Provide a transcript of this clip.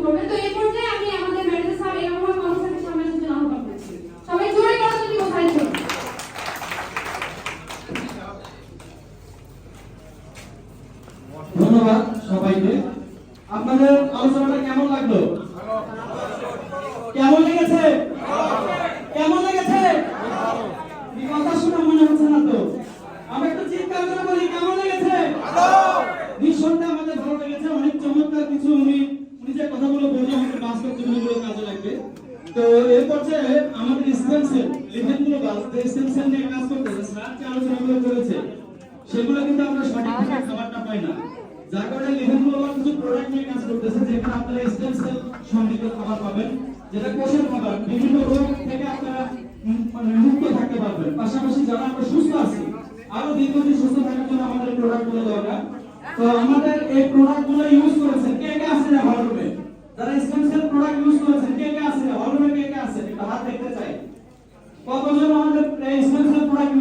করবেন। তো এই পর্যায়ে আমি আমাদের ম্যানেজার স্যার এরকম কনসার্টের সামনে এসে আহ্বান করছি। সবাই জোরে করতালি দিব স্যারের জন্য। ধন্যবাদ সবাইকে। আপনাদের আলোচনাটা কেমন লাগলো? কেমন লেগেছে? কেমন লেগেছে? এই কথা শুনে মনে হচ্ছে না তো? আমরা একটু চিৎকার করে বলি কেমন লেগেছে? নিঃসন্দেহে আমাদের ভালো লেগেছে। অনেক চমৎকার কিছু উনি যে কথাগুলো বললো আমাদের বাস্তব জীবনগুলো কাজে লাগবে। তো এই পর্যায়ে আমাদের স্টেনসিল লিখনগুলো বাজতে স্টেনসিল নিয়ে কাজ করতেছে, স্যার যে আলোচনাগুলো করেছে সেগুলো কিন্তু আমরা সঠিকভাবে খাবারটা পাই না, যার কারণে লিখনগুলো কিছু প্রোডাক্ট নিয়ে কাজ করতেছে যেখানে আপনারা স্টেনসিল সমৃদ্ধ খাবার পাবেন, যেটা কোষের খাবার, বিভিন্ন রোগ থেকে আপনারা মুক্ত থাকতে পারবেন। পাশাপাশি যারা আমরা সুস্থ আছি আরো দীর্ঘদিন সুস্থ থাকার জন্য আমাদের প্রোডাক্টগুলো দরকার। তো আমাদের এই প্রোডাক্টগুলো ইউজ করেছেন কে কে আছেন হলরুমে? যারা স্টেনসিল প্রোডাক্ট ইউজ করেছেন কে কে আছেন হলরুমে? কে কে আছেন? একটা হাত দেখতে চাই। কতজন আমাদের এই স্টেনসিল প্রোডাক্ট